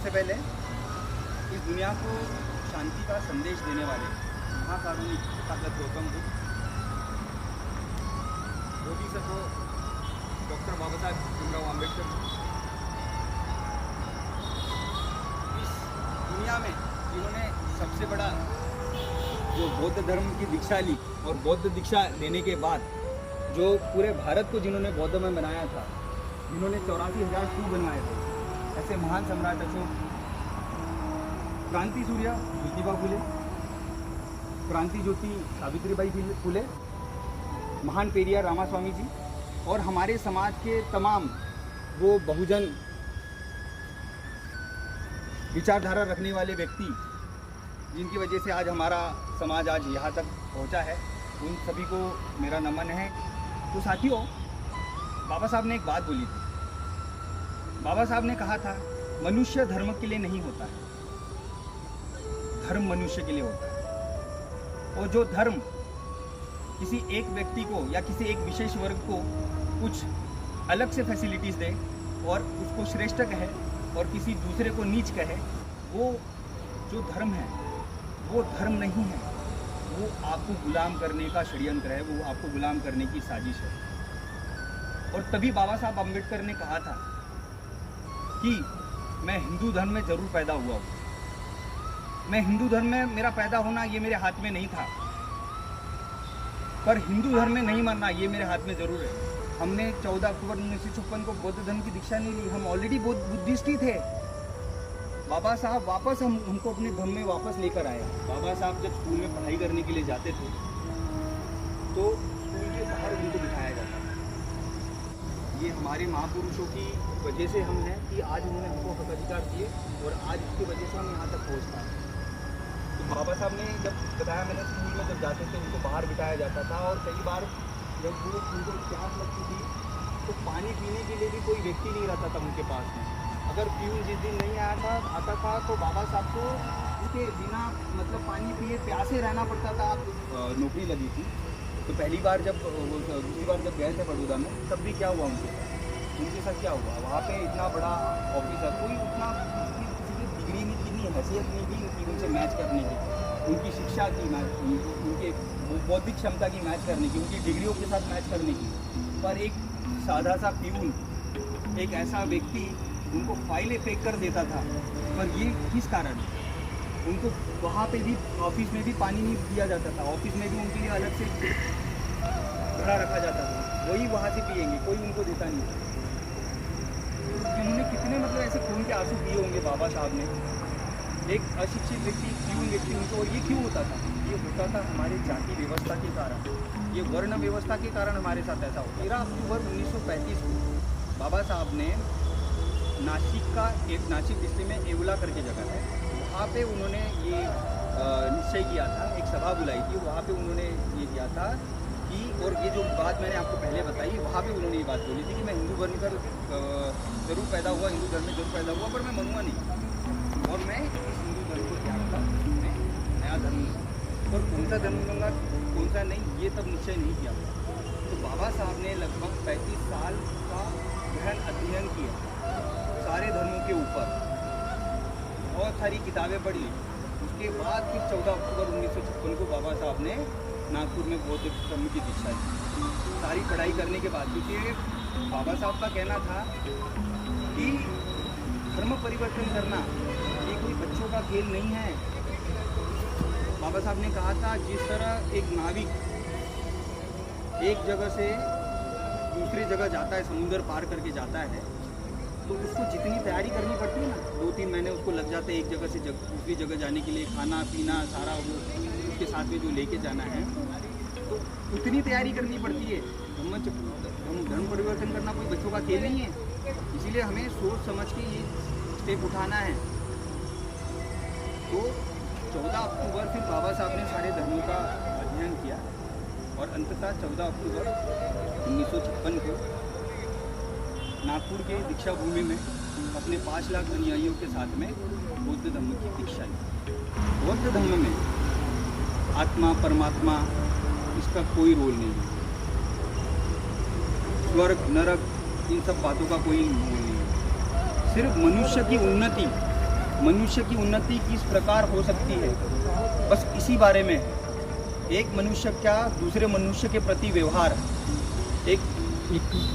सबसे पहले इस दुनिया को शांति का संदेश देने वाले महाकारुणिक ताकत गौतम बुद्ध, बोधिसत्व डॉक्टर बाबा साहब भीमराव आम्बेडकर, इस दुनिया में जिन्होंने सबसे बड़ा जो बौद्ध धर्म की दीक्षा ली और बौद्ध दीक्षा लेने के बाद जो पूरे भारत को जिन्होंने बौद्धमय बनाया था, जिन्होंने 84,000 स्तूप बनवाए थे, ऐसे महान सम्राट अशोक, क्रांति सूर्य ज्योतिबा फुले, क्रांति ज्योति सावित्रीबाई फुले, महान पेरियार रामास्वामी जी और हमारे समाज के तमाम वो बहुजन विचारधारा रखने वाले व्यक्ति जिनकी वजह से आज हमारा समाज आज यहाँ तक पहुँचा है, उन सभी को मेरा नमन है। तो साथियों, बाबा साहब ने एक बात बोली थी। बाबा साहब ने कहा था, मनुष्य धर्म के लिए नहीं होता है, धर्म मनुष्य के लिए होता है। और जो धर्म किसी एक व्यक्ति को या किसी एक विशेष वर्ग को कुछ अलग से फैसिलिटीज़ दे और उसको श्रेष्ठ कहे और किसी दूसरे को नीच कहे, वो जो धर्म है वो धर्म नहीं है, वो आपको गुलाम करने का षड्यंत्र है, वो आपको गुलाम करने की साजिश है। और तभी बाबा साहब अम्बेडकर ने कहा था कि मैं हिंदू धर्म में ज़रूर पैदा हुआ हूँ, मैं हिंदू धर्म में मेरा पैदा होना ये मेरे हाथ में नहीं था, पर हिंदू धर्म में नहीं मरना ये मेरे हाथ में ज़रूर है। हमने 14 अक्टूबर 1956 को बौद्ध धर्म की दीक्षा नहीं ली, हम ऑलरेडी बुद्धिस्ट ही थे। बाबा साहब वापस हमको अपने धर्म में वापस लेकर आए। बाबा साहब जब स्कूल में पढ़ाई करने के लिए जाते थे तो स्कूल के बाहर उनको बिठाया जाता था। ये हमारे महापुरुषों की वजह से हम हैं कि आज उन्होंने हमको हक अधिकार दिए और आज इसकी वजह से हम यहाँ तक पहुँच पाए। तो बाबा साहब ने जब बताया, मैंने स्कूल में जब जाते थे उनको बाहर बिठाया जाता था और कई बार जब वो उनको प्यास लगती थी तो पानी पीने के लिए भी कोई व्यक्ति नहीं रहता था उनके पास में। अगर पीऊँ जिस दिन नहीं आता था तो बाबा साहब को उसके बिना मतलब पानी पिए प्यासे रहना पड़ता था। नौकरी लगी थी तो पहली बार जब दूसरी बार जब गए थे बड़ौदा में, तब भी क्या हुआ उनके साथ क्या हुआ, वहाँ पे इतना बड़ा ऑफिसर, कोई उतना किसी की डिग्री नहीं, कितनी हैसियत नहीं थी उनकी उनसे मैच करने की, उनकी शिक्षा की मैच, उनके बौद्धिक क्षमता की मैच करने की, उनकी डिग्रियों के साथ मैच करने की। पर एक सादा सा पीऊन, एक ऐसा व्यक्ति उनको फाइलें पैक कर देता था। पर ये किस कारण? उनको वहाँ पे भी ऑफिस में भी पानी नहीं दिया जाता था, ऑफिस में भी उनके लिए अलग से घड़ा रखा जाता था, वही वहाँ से पिएंगे, कोई उनको देता नहीं था। उन्होंने कितने मतलब ऐसे खून के आंसू पिए होंगे बाबा साहब ने। एक अशिक्षित व्यक्ति, पीऊन व्यक्ति उनको, और ये क्यों होता था? ये होता था हमारे जाति व्यवस्था के कारण, ये वर्ण व्यवस्था के कारण हमारे साथ ऐसा होता। 13 अक्टूबर 1935 को बाबा साहब ने नासिक डिस्ट्रिक्ट में येवला करके जगह है, वहाँ पे उन्होंने ये निश्चय किया था, एक सभा बुलाई थी, वहाँ पे उन्होंने ये किया था कि, और ये जो बात मैंने आपको पहले बताई, वहाँ पे उन्होंने ये बात बोली थी कि मैं हिंदू धर्म पर जरूर पैदा हुआ, हिंदू धर्म में जरूर पैदा हुआ, पर मैं मरूंगा नहीं और मैं इस हिंदू धर्म को त्याग कर मैं नया धर्म लूँगा। और कौन सा धर्म लूँगा कौन सा नहीं, ये तब निश्चय नहीं किया। तो बाबा साहब ने लगभग 35 साल का गहन अध्ययन किया सारे धर्मों के ऊपर, बहुत सारी किताबें पढ़ी। उसके बाद फिर 14 अक्टूबर 1956 को बाबा साहब ने नागपुर में बौद्ध धर्म की दीक्षा ली। सारी पढ़ाई करने के बाद, क्योंकि बाबा साहब का कहना था कि धर्म परिवर्तन करना ये कोई बच्चों का खेल नहीं है। बाबा साहब ने कहा था, जिस तरह एक नाविक एक जगह से दूसरी जगह जाता है, समुद्र पार करके जाता है, तो उसको जितनी तैयारी करनी पड़ती है ना, 2-3 महीने उसको लग जाते हैं एक जगह से दूसरी जगह जाने के लिए, खाना पीना सारा वो उसके साथ में जो लेके जाना है, तो उतनी तैयारी करनी पड़ती है। धर्म परिवर्तन करना कोई बच्चों का खेल नहीं है, इसीलिए हमें सोच समझ के ये स्टेप उठाना है। तो 14 अक्टूबर फिर बाबा साहब ने सारे धर्मों का अध्ययन किया और अंततः 14 अक्टूबर 1956 को नागपुर के दीक्षा भूमि में अपने 5 लाख अनुयायियों के साथ में बौद्ध धर्म की दीक्षा ली। बौद्ध धर्म में आत्मा परमात्मा इसका कोई रोल नहीं है, स्वर्ग नरक इन सब बातों का कोई रोल नहीं है। सिर्फ मनुष्य की उन्नति मनुष्य की उन्नति किस प्रकार हो सकती है, बस इसी बारे में है। एक मनुष्य क्या दूसरे मनुष्य के प्रति व्यवहार, एक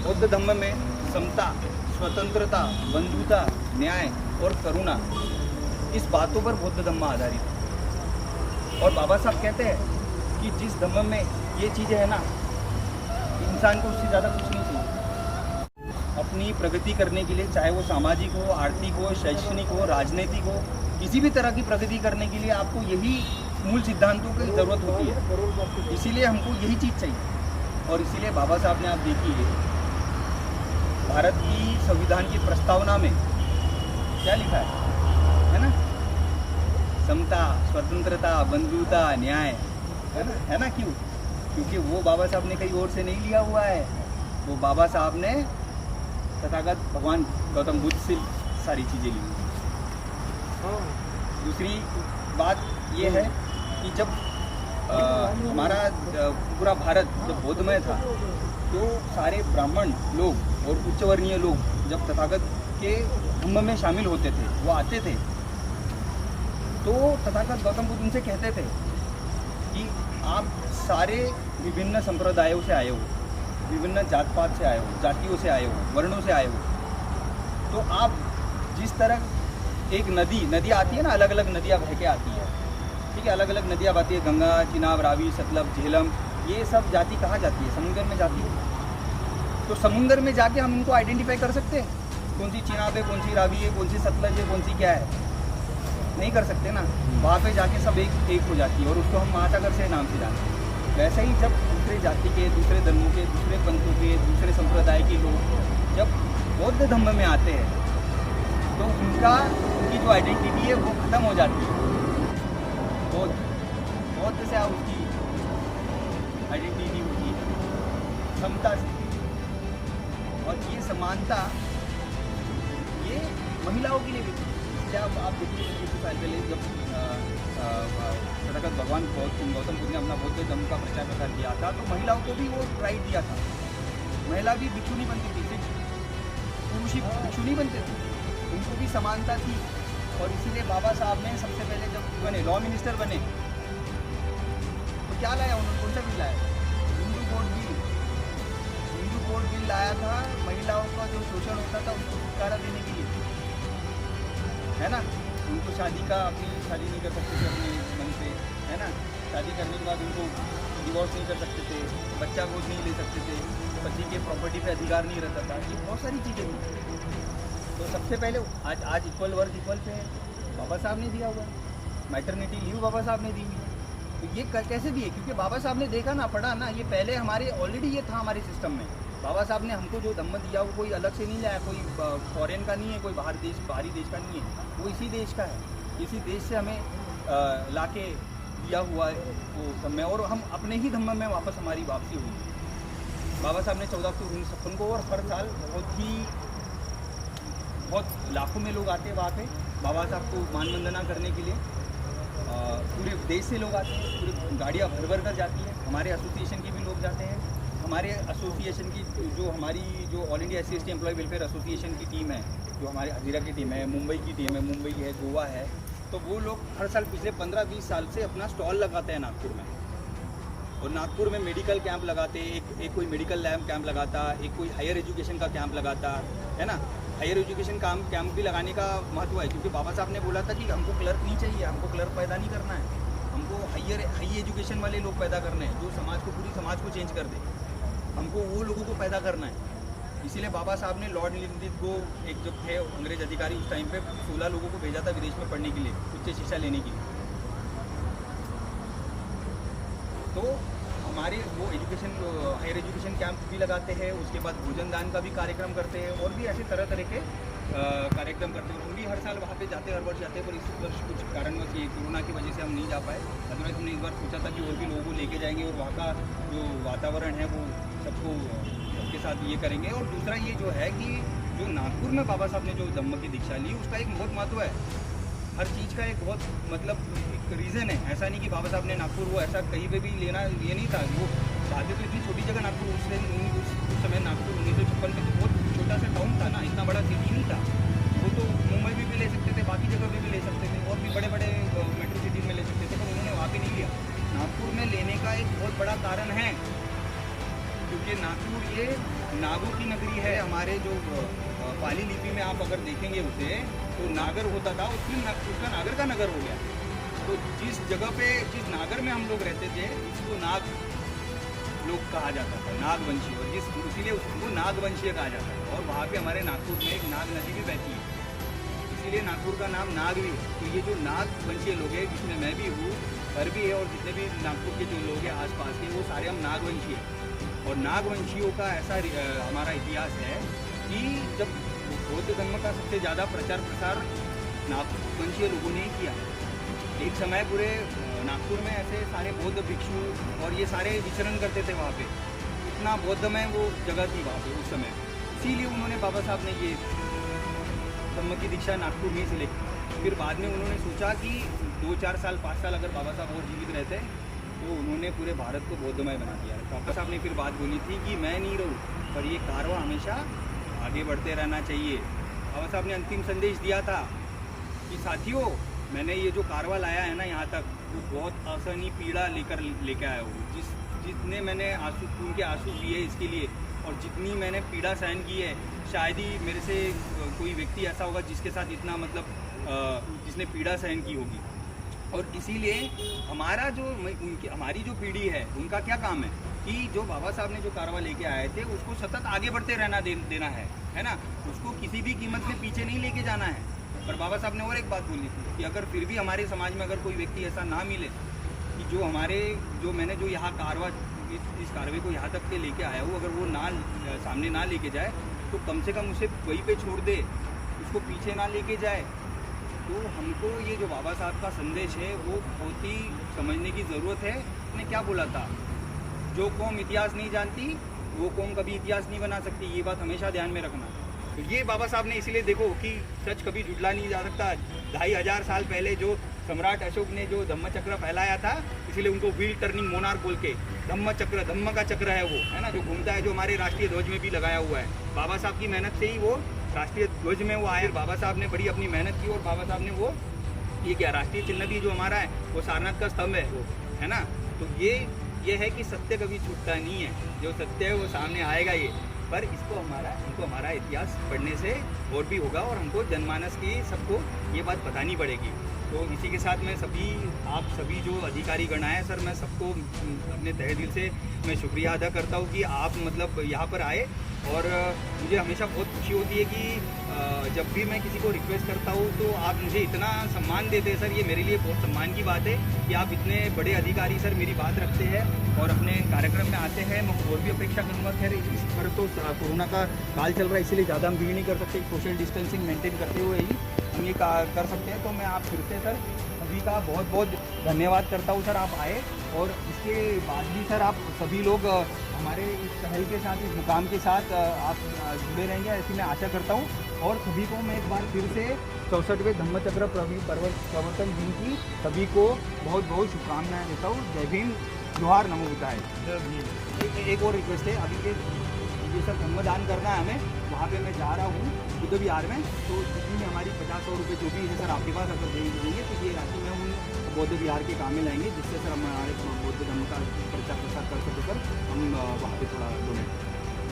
बौद्ध धम्म में समता, स्वतंत्रता, बंधुता, न्याय और करुणा, इस बातों पर बौद्ध धम्म आधारित है। और बाबा साहब कहते हैं कि जिस धम्म में ये चीज़ें हैं ना, इंसान को उससे ज़्यादा कुछ नहीं चाहिए अपनी प्रगति करने के लिए, चाहे वो सामाजिक हो, आर्थिक हो, शैक्षणिक हो, राजनीतिक हो, किसी भी तरह की प्रगति करने के लिए आपको यही मूल सिद्धांतों की ज़रूरत होती है। इसीलिए हमको यही चीज़ चाहिए। और इसीलिए बाबा साहब ने आप देखिए भारत की संविधान की प्रस्तावना में क्या लिखा है ना, समता, स्वतंत्रता, बंधुता, न्याय, है ना। क्यों? क्योंकि वो बाबा साहब ने कहीं और से नहीं लिया हुआ है, वो बाबा साहब ने तथागत भगवान गौतम बुद्ध से सारी चीज़ें ली। दूसरी बात ये है कि जब हमारा पूरा भारत जब बौद्धमय था, तो सारे ब्राह्मण लोग और उच्चवर्णीय लोग जब तथागत के धम्म में शामिल होते थे, वो आते थे, तो तथागत गौतम बुद्ध उनसे कहते थे कि आप सारे विभिन्न संप्रदायों से आए हो, विभिन्न जात पात से आए हो, जातियों से आए हो, वर्णों से आए हो, तो आप जिस तरह एक नदी आती है ना, अलग अलग नदियाँ बह के आती है, ठीक है, अलग अलग नदियाँ आती है, गंगा, चिनाब, रावी, सतलज, झेलम, ये सब जाति कहाँ जाती है? समुद्र में जाती है। तो समुद्र में जाके हम इनको आइडेंटिफाई कर सकते हैं, कौन सी चिनाब है, कौन सी रावी है, कौन सी सतलज है, कौन सी क्या है? नहीं कर सकते ना। वहाँ पे जाके सब एक हो जाती है और उसको हम महासागर से नाम से जानते हैं। वैसे ही जब दूसरे जाति के, दूसरे धर्मों के, दूसरे पंथों के, दूसरे संप्रदाय के लोग जब बौद्ध धम्म में आते हैं, तो उनकी जो आइडेंटिटी है वो ख़त्म हो जाती है। बौद्ध से उसकी आइडेंटिटी होती है क्षमता से। और ये समानता ये महिलाओं के लिए भी, क्या आप देखिए कुछ साल पहले जब तथागत भगवान गौतम बुद्ध ने अपना बौद्ध धर्म का प्रचार प्रसार किया था, तो महिलाओं को भी वो राइट दिया था। महिला भी भिक्षु नहीं बनती थी, सिर्फ पुरुष ही भिक्षु नहीं बनते थे, उनको भी समानता थी। और इसीलिए बाबा साहब ने सबसे पहले जब बने लॉ मिनिस्टर बने, तो क्या लाया उन्होंने? कौन सा बिल लाया? हिंदू कोड बिल लाया था। महिलाओं का जो शोषण होता था उसको छुटकारा देने के लिए, है ना। उनको शादी नहीं कर सकते थे अपने मन से, है ना। शादी करने के बाद उनको डिवोर्स नहीं कर सकते थे, बच्चा गोद नहीं ले सकते थे, पति के प्रॉपर्टी पे अधिकार नहीं रहता था, ये बहुत सारी चीज़ें थी। तो सबसे पहले आज इक्वल वर्क इक्वल पे है, बाबा साहब ने दिया हुआ है। मैटरनिटी लीव बाबा साहब ने दी हुई है। तो ये कैसे दिए? क्योंकि बाबा साहब ने देखा ना, पढ़ा ना, ये पहले हमारे ऑलरेडी ये था हमारे सिस्टम में। बाबा साहब ने हमको जो धम्म दिया वो कोई अलग से नहीं लाया, कोई फॉरेन का नहीं है, कोई बाहरी देश का नहीं है, वो इसी देश का है। इसी देश से हमें लाके दिया हुआ है वो धम्म, और हम अपने ही धम्म में वापस हमारी वापसी हुई। बाबा साहब ने 14 अक्टूबर 1956 को, और हर साल बहुत लाखों में लोग आते हैं वहाँ पे बाबा साहब को मान वंदना करने के लिए। पूरे देश से लोग आते हैं, पूरी गाड़ियाँ भर भर कर जाती हैं। हमारे एसोसिएशन के भी लोग जाते हैं। हमारे एसोसिएशन की जो all India SC ST employ welfare association की टीम है, जो हमारे हजीरा की टीम है, मुंबई की टीम है, मुंबई है, गोवा है, तो वो लोग हर साल पिछले 15-20 साल से अपना स्टॉल लगाते हैं नागपुर में। और नागपुर में मेडिकल कैंप लगाते, एक कोई मेडिकल लैब कैंप लगाता, एक कोई हायर एजुकेशन का कैंप लगाता, है ना। हायर एजुकेशन कैंप भी लगाने का महत्व है, क्योंकि बाबा साहब ने बोला था कि हमको क्लर्क नहीं चाहिए, हमको क्लर्क पैदा नहीं करना है, हमको हाई एजुकेशन वाले लोग पैदा करने हैं, जो पूरी समाज को चेंज कर दे। हमको वो लोगों को पैदा करना है। इसीलिए बाबा साहब ने लॉर्ड लिंडिथ को, एक जो थे अंग्रेज अधिकारी उस टाइम पे, 16 लोगों को भेजा था विदेश में पढ़ने के लिए, उच्च शिक्षा लेने के लिए। तो हमारे वो हायर एजुकेशन कैंप भी लगाते हैं, उसके बाद भोजन दान का भी कार्यक्रम करते हैं, और भी ऐसे तरह के कार्यक्रम करते हैं। हम भी हर साल वहाँ पे जाते हैं, हर वर्ष जाते हैं, पर इस वर्ष कुछ कारणवश ये कोरोना की वजह से हम नहीं जा पाए। अदरवाइज हमने इस बार सोचा था कि और भी लोगों को लेके जाएंगे, और वहाँ का जो वातावरण है वो सबके साथ ये करेंगे। और दूसरा ये जो है कि जो नागपुर में बाबा साहब ने जो धम्म की दीक्षा ली, उसका एक बहुत महत्व है। हर चीज़ का एक बहुत एक रीज़न है। ऐसा नहीं कि बाबा साहब ने नागपुर वो ऐसा कहीं पे भी लेना ये नहीं था। वो चाहते तो इतनी छोटी जगह नागपुर, उस समय नागपुर 1956 में तो बहुत छोटा सा टाउन था ना, इतना बड़ा सिटी नहीं था। वो तो मुंबई भी ले सकते थे, बाकी जगह भी ले ये नागों की नगरी है। हमारे जो पाली लिपि में आप अगर देखेंगे उसे, तो नागर होता था, उसका नागर का नगर हो गया। तो जिस जगह पे, जिस नागर में हम लोग रहते थे, उसको नाग लोग कहा जाता था, नागवंशी, और इसीलिए उसको नागवंशीय कहा जाता है। और वहाँ पे हमारे नागपुर में एक नाग नदी भी बहती है, इसीलिए नागपुर का नाम नाग भी है। तो ये जो नागवंशीय लोग हैं, जिसमें मैं भी हूँ, घर भी है, और जितने भी नागपुर के जो लोग हैं आसपास के, वो सारे हम नागवंशी हैं। और नागवंशियों का ऐसा हमारा इतिहास है कि जब बौद्ध धर्म का सबसे ज़्यादा प्रचार प्रसार नागवंशीय लोगों ने ही किया। एक समय पूरे नागपुर में ऐसे सारे बौद्ध भिक्षु और ये सारे विचरण करते थे वहाँ पे, इतना बौद्धमय वो जगह थी वहाँ पे उस समय। इसीलिए उन्होंने, बाबा साहब ने ये धम्म की दीक्षा नागपुर में से ली। फिर बाद में उन्होंने सोचा कि 2-4 साल 5 साल अगर बाबा साहब और जीवित रहते, तो उन्होंने पूरे भारत को बौद्धमय बना दिया। बाबा साहब ने फिर बात बोली थी कि मैं नहीं रहूँ, पर ये कारवां हमेशा आगे बढ़ते रहना चाहिए। बाबा साहब ने अंतिम संदेश दिया था कि साथियों, मैंने ये जो कारवां लाया है ना यहाँ तक, वो बहुत असहनीय पीड़ा लेकर आया हूँ। जितने मैंने आंसू, खून के आंसू पिए इसके लिए, और जितनी मैंने पीड़ा सहन की है, शायद ही मेरे से कोई व्यक्ति ऐसा होगा जिसके साथ इतना जिसने पीड़ा सहन की होगी। और इसीलिए हमारी जो पीढ़ी है, उनका क्या काम है कि जो बाबा साहब ने जो कारवां लेके आए थे, उसको सतत आगे बढ़ते रहना देना है ना। उसको किसी भी कीमत में पीछे नहीं लेके जाना है। पर बाबा साहब ने और एक बात बोली थी कि अगर फिर भी हमारे समाज में अगर कोई व्यक्ति ऐसा ना मिले कि जो मैंने जो यहाँ कारवां, इस कारवे को यहाँ तक के लेके आया हूँ, अगर वो सामने ना लेके जाए, तो कम से कम उसे वहीं पे छोड़ दे, उसको पीछे ना लेके जाए। तो हमको ये जो बाबा साहब का संदेश है, वो बहुत ही समझने की ज़रूरत है। उसने क्या बोला था, जो कौम इतिहास नहीं जानती, वो कौम कभी इतिहास नहीं बना सकती। ये बात हमेशा ध्यान में रखना। तो ये बाबा साहब ने इसीलिए, देखो कि सच कभी झुठला नहीं जा सकता। 2500 साल पहले जो सम्राट अशोक ने जो धम्मचक्र फैलाया था, इसीलिए उनको व्हील टर्निंग मोनार्क बोल के, धम्मचक्र, धम्म का चक्र है वो, है ना, जो घूमता है, जो हमारे राष्ट्रीय ध्वज में भी लगाया हुआ है। बाबा साहब की मेहनत से ही वो राष्ट्रीय ध्वज में वो आए। बाबा साहब ने बड़ी अपनी मेहनत की, और बाबा साहब ने वो ये क्या राष्ट्रीय चिन्ह भी जो हमारा है, वो सारनाथ का स्तंभ है वो, है ना। तो ये है कि सत्य कभी छूटता नहीं है, जो सत्य है वो सामने आएगा ये। पर हमको हमारा इतिहास पढ़ने से और भी होगा, और हमको जनमानस की सबको ये बात बतानी पड़ेगी। तो इसी के साथ मैं आप सभी जो अधिकारी गण आए सर, मैं सबको अपने तहे दिल से मैं शुक्रिया अदा करता हूँ कि आप मतलब यहाँ पर आए। और मुझे हमेशा बहुत खुशी होती है कि जब भी मैं किसी को रिक्वेस्ट करता हूँ, तो आप मुझे इतना सम्मान देते हैं सर। ये मेरे लिए बहुत सम्मान की बात है कि आप इतने बड़े अधिकारी सर मेरी बात रखते हैं और अपने कार्यक्रम में आते हैं। मैं और भी अपेक्षा करूँगा। खैर, इस पर तो कोरोना का काल चल रहा है, इसलिए ज़्यादा हम भीड़ नहीं कर सकते। सोशल डिस्टेंसिंग मेंटेन करते हुए ही हम ये कर सकते हैं। तो मैं आप फिर से सर सभी का बहुत बहुत धन्यवाद करता हूँ सर, आप आए। और इसके बाद भी सर आप सभी लोग हमारे इस पहल के साथ, इस मुकाम के साथ आप जुड़े रहेंगे, ऐसी मैं आशा करता हूँ। और सभी को मैं एक बार फिर से 64वें धम्मचक्र प्रवर्तन दिन की सभी को बहुत बहुत शुभकामनाएं देता हूँ। जय भीम, जोहार, नमो बुद्धाय। एक और रिक्वेस्ट है, अभी के ये सर धम्मदान करना है हमें, वहाँ पे मैं जा रहा हूँ बुद्ध विहार में। तो जितनी में हमारी 50-100 रुपये जो भी है सर आपके पास अगर दे देंगे, तो ये राशि में उन बौद्ध विहार के काम में लाएंगे, जिससे सर हम हमारे बौद्ध धर्म का प्रचार प्रसार कर सके सर। हम वहाँ पे थोड़ा डोनेट